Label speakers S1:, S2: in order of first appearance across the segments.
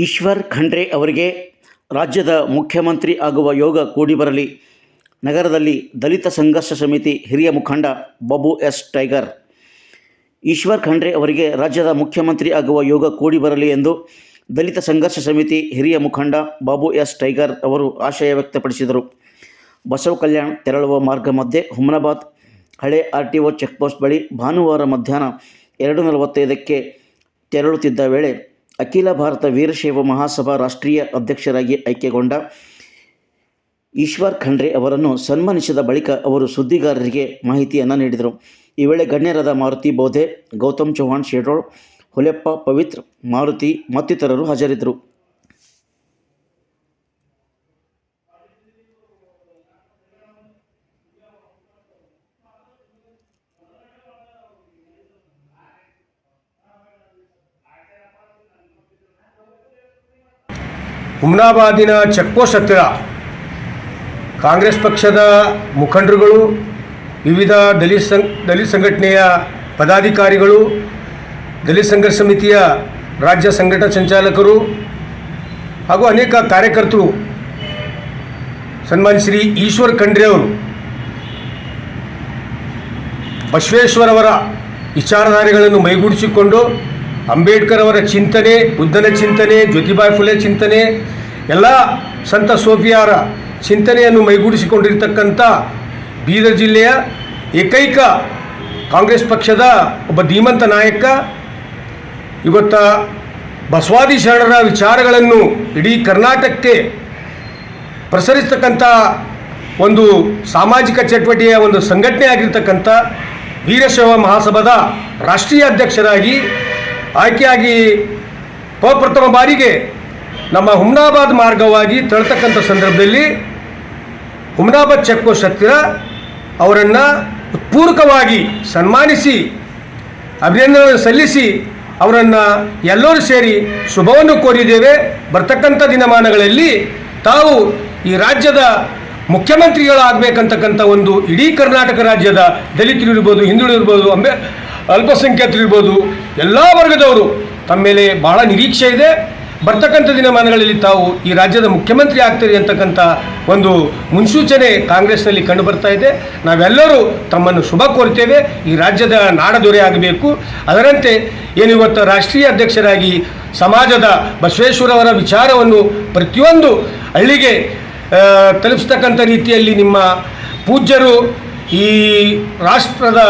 S1: ಈಶ್ವರ್ ಖಂಡ್ರೆ ಅವರಿಗೆ ರಾಜ್ಯದ ಮುಖ್ಯಮಂತ್ರಿ ಆಗುವ ಯೋಗ ಕೂಡಿ ಬರಲಿ. ನಗರದಲ್ಲಿ ದಲಿತ ಸಂಘರ್ಷ ಸಮಿತಿ ಹಿರಿಯ ಮುಖಂಡ ಬಾಬು ಎಸ್ ಟೈಗರ್. ಈಶ್ವರ್ ಖಂಡ್ರೆ ಅವರಿಗೆ ರಾಜ್ಯದ ಮುಖ್ಯಮಂತ್ರಿ ಆಗುವ ಯೋಗ ಕೂಡಿ ಬರಲಿ ಎಂದು ದಲಿತ ಸಂಘರ್ಷ ಸಮಿತಿ ಹಿರಿಯ ಮುಖಂಡ ಬಾಬು ಎಸ್ ಟೈಗರ್ ಅವರು ಆಶಯ ವ್ಯಕ್ತಪಡಿಸಿದರು. ಬಸವ ಕಲ್ಯಾಣ ತೆರಳುವ ಮಾರ್ಗ ಮಧ್ಯೆ ಹುಮನಾಬಾದ್ ಹಳೆ RTO ಚೆಕ್ಪೋಸ್ಟ್ ಬಳಿ ಭಾನುವಾರ ಮಧ್ಯಾಹ್ನ 2:45ಕ್ಕೆ ತೆರಳುತ್ತಿದ್ದ ವೇಳೆ ಅಖಿಲ ಭಾರತ ವೀರಶೈವ ಮಹಾಸಭಾ ರಾಷ್ಟ್ರೀಯ ಅಧ್ಯಕ್ಷರಾಗಿ ಆಯ್ಕೆಗೊಂಡ ಈಶ್ವರ್ ಖಂಡ್ರೆ ಅವರನ್ನು ಸನ್ಮಾನಿಸಿದ ಬಳಿಕ ಅವರು ಸುದ್ದಿಗಾರರಿಗೆ ಮಾಹಿತಿಯನ್ನು ನೀಡಿದರು. ಈ ವೇಳೆ ಗಣ್ಯರಾದ ಮಾರುತಿ ಬೋಧೆ, ಗೌತಮ್ ಚೌಹಾಣ್ ಶೇಡೋಳ್, ಹೊಲೆಪ್ಪ ಪವಿತ್ರ, ಮಾರುತಿ ಮತ್ತಿತರರು ಹಾಜರಿದ್ದರು.
S2: ಹುಮನಾಬಾದಿನ ಚೆಕ್ಪೋಸ್ಟ್ ಹತ್ತಿರ ಕಾಂಗ್ರೆಸ್ ಪಕ್ಷದ ಮುಖಂಡರುಗಳು, ವಿವಿಧ ದಲಿತ ಸಂಘಟನೆಯ ಪದಾಧಿಕಾರಿಗಳು, ದಲಿತ ಸಂಘರ್ಷ ಸಮಿತಿಯ ರಾಜ್ಯ ಸಂಘಟನಾ ಸಂಚಾಲಕರು ಹಾಗೂ ಅನೇಕ ಕಾರ್ಯಕರ್ತರು ಸನ್ಮಾನ್ಯ ಶ್ರೀ ಈಶ್ವರ್ ಖಂಡ್ರೆ ಅವರು ಬಸವೇಶ್ವರವರ ವಿಚಾರಧಾರೆಗಳನ್ನು ಮೈಗೂಡಿಸಿಕೊಂಡು ಅಂಬೇಡ್ಕರ್ ಅವರ ಚಿಂತನೆ, ಬುದ್ಧನ ಚಿಂತನೆ, ಜ್ಯೋತಿಬಾಯಿ ಫುಲೆ ಚಿಂತನೆ, ಎಲ್ಲ ಸಂತ ಸೋಫಿಯಾರ ಚಿಂತನೆಯನ್ನು ಮೈಗೂಡಿಸಿಕೊಂಡಿರ್ತಕ್ಕಂಥ ಬೀದರ್ ಜಿಲ್ಲೆಯ ಏಕೈಕ ಕಾಂಗ್ರೆಸ್ ಪಕ್ಷದ ಒಬ್ಬ ಧೀಮಂತ ನಾಯಕ. ಇವತ್ತ ಬಸವಾದಿ ಶರಣರ ವಿಚಾರಗಳನ್ನು ಇಡೀ ಕರ್ನಾಟಕಕ್ಕೆ ಪ್ರಸರಿಸ್ತಕ್ಕಂಥ ಒಂದು ಸಾಮಾಜಿಕ ಚಟುವಟಿಕೆಯ ಒಂದು ಸಂಘಟನೆ ಆಗಿರ್ತಕ್ಕಂಥ ವೀರಶೈವ ಮಹಾಸಭಾದ ರಾಷ್ಟ್ರೀಯ ಅಧ್ಯಕ್ಷರಾಗಿ ಆಯ್ಕೆಯಾಗಿ ಪ್ರಪ್ರಥಮ ಬಾರಿಗೆ ನಮ್ಮ ಹುಮನಾಬಾದ್ ಮಾರ್ಗವಾಗಿ ತೆರಳತಕ್ಕಂಥ ಸಂದರ್ಭದಲ್ಲಿ ಹುಮನಾಬಾದ್ ಚೆಕ್ಪೋಸ್ಟ್ ಹತ್ತಿರ ಅವರನ್ನು ಪೂರಕವಾಗಿ ಸನ್ಮಾನಿಸಿ ಅಭಿನಂದನೆ ಸಲ್ಲಿಸಿ ಅವರನ್ನು ಎಲ್ಲರೂ ಸೇರಿ ಶುಭವನ್ನು ಕೋರಿದ್ದೇವೆ. ಬರ್ತಕ್ಕಂಥ ದಿನಮಾನಗಳಲ್ಲಿ ತಾವು ಈ ರಾಜ್ಯದ ಮುಖ್ಯಮಂತ್ರಿಗಳಾಗಬೇಕಂತಕ್ಕಂಥ ಒಂದು ಇಡೀ ಕರ್ನಾಟಕ ರಾಜ್ಯದ ದಲಿತರು ಇರ್ಬೋದು, ಹಿಂದುಳಿದು ಇರ್ಬೋದು, ಅಲ್ಪಸಂಖ್ಯಾತರು ಇರ್ಬೋದು, ಎಲ್ಲ ವರ್ಗದವರು ತಮ್ಮ ಮೇಲೆ ಬಹಳ ನಿರೀಕ್ಷೆ ಇದೆ. ಬರ್ತಕ್ಕಂಥ ದಿನಮಾನಗಳಲ್ಲಿ ತಾವು ಈ ರಾಜ್ಯದ ಮುಖ್ಯಮಂತ್ರಿ ಆಗ್ತೀರಿ ಅಂತಕ್ಕಂಥ ಒಂದು ಮುನ್ಸೂಚನೆ ಕಾಂಗ್ರೆಸ್ನಲ್ಲಿ ಕಂಡು ಬರ್ತಾ ಇದೆ. ನಾವೆಲ್ಲರೂ ತಮ್ಮನ್ನು ಶುಭ ಕೋರ್ತೇವೆ. ಈ ರಾಜ್ಯದ ನಾಡದೊರೆ ಆಗಬೇಕು. ಅದರಂತೆ ಏನಿವತ್ತು ರಾಷ್ಟ್ರೀಯ ಅಧ್ಯಕ್ಷರಾಗಿ ಸಮಾಜದ ಬಸವೇಶ್ವರವರ ವಿಚಾರವನ್ನು ಪ್ರತಿಯೊಂದು ಹಳ್ಳಿಗೆ ತಲುಪಿಸ್ತಕ್ಕಂಥ ರೀತಿಯಲ್ಲಿ ನಿಮ್ಮ ಪೂಜ್ಯರು ಈ ರಾಷ್ಟ್ರದ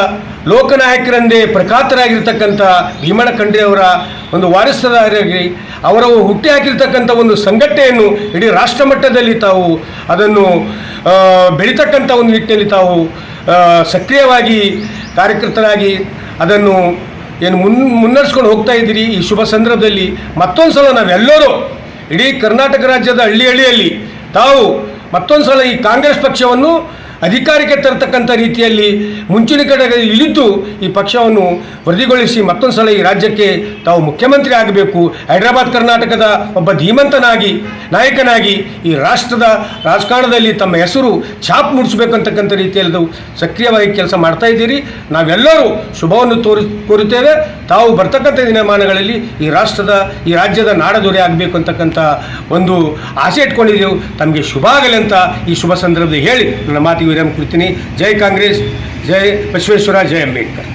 S2: ಲೋಕನಾಯಕರಂದೇ ಪ್ರಖ್ಯಾತರಾಗಿರ್ತಕ್ಕಂಥ ಭೀಮಣ್ಣ ಖಂಡ್ರೆ ಅವರ ಒಂದು ವಾರಸುದಾರರಾಗಿ ಅವರು ಹುಟ್ಟಿ ಹಾಕಿರ್ತಕ್ಕಂಥ ಒಂದು ಸಂಘಟನೆಯನ್ನು ಇಡೀ ರಾಷ್ಟ್ರ ಮಟ್ಟದಲ್ಲಿ ತಾವು ಅದನ್ನು ಬೆಳೀತಕ್ಕಂಥ ಒಂದು ನಿಟ್ಟಿನಲ್ಲಿ ತಾವು ಸಕ್ರಿಯವಾಗಿ ಕಾರ್ಯಕರ್ತರಾಗಿ ಅದನ್ನು ಏನು ಮುನ್ನಡೆಸ್ಕೊಂಡು ಹೋಗ್ತಾ ಇದ್ದೀರಿ. ಈ ಶುಭ ಸಂದರ್ಭದಲ್ಲಿ ಮತ್ತೊಂದು ಸಲ ನಾವೆಲ್ಲರೂ ಇಡೀ ಕರ್ನಾಟಕ ರಾಜ್ಯದ ಹಳ್ಳಿಯಲ್ಲಿ ತಾವು ಮತ್ತೊಂದು ಸಲ ಈ ಕಾಂಗ್ರೆಸ್ ಪಕ್ಷವನ್ನು ಅಧಿಕಾರಕ್ಕೆ ತರತಕ್ಕಂಥ ರೀತಿಯಲ್ಲಿ ಮುಂಚಿನ ಕಡೆ ಇಳಿದು ಈ ಪಕ್ಷವನ್ನು ವರದಿಗೊಳಿಸಿ ಮತ್ತೊಂದು ಸಲ ಈ ರಾಜ್ಯಕ್ಕೆ ತಾವು ಮುಖ್ಯಮಂತ್ರಿ ಆಗಬೇಕು. ಹೈದರಾಬಾದ್ ಕರ್ನಾಟಕದ ಒಬ್ಬ ಧೀಮಂತನಾಗಿ ನಾಯಕನಾಗಿ ಈ ರಾಷ್ಟ್ರದ ರಾಜಕಾರಣದಲ್ಲಿ ತಮ್ಮ ಹೆಸರು ಛಾಪ್ ಮೂಡಿಸಬೇಕಂತಕ್ಕಂಥ ರೀತಿಯಲ್ಲಿ ಸಕ್ರಿಯವಾಗಿ ಕೆಲಸ ಮಾಡ್ತಾ ಇದ್ದೀರಿ. ನಾವೆಲ್ಲರೂ ಶುಭವನ್ನು ಕೋರುತ್ತೇವೆ. ತಾವು ಬರ್ತಕ್ಕಂಥ ದಿನಮಾನಗಳಲ್ಲಿ ಈ ರಾಜ್ಯದ ನಾಡದೊರೆ ಆಗಬೇಕು ಅಂತಕ್ಕಂಥ ಒಂದು ಆಸೆ ಇಟ್ಕೊಂಡಿದ್ದೆವು. ತಮಗೆ ಶುಭ ಆಗಲಿ ಅಂತ ಈ ಶುಭ ಸಂದರ್ಭದಲ್ಲಿ ಹೇಳಿ ನನ್ನ ಮಾತಿಗೆ ವಿರಾಮ ಕೊಡ್ತೀನಿ. ಜೈ ಕಾಂಗ್ರೆಸ್, ಜೈ ಬಸವೇಶ್ವರ, ಜೈ ಅಂಬೇಡ್ಕರ್.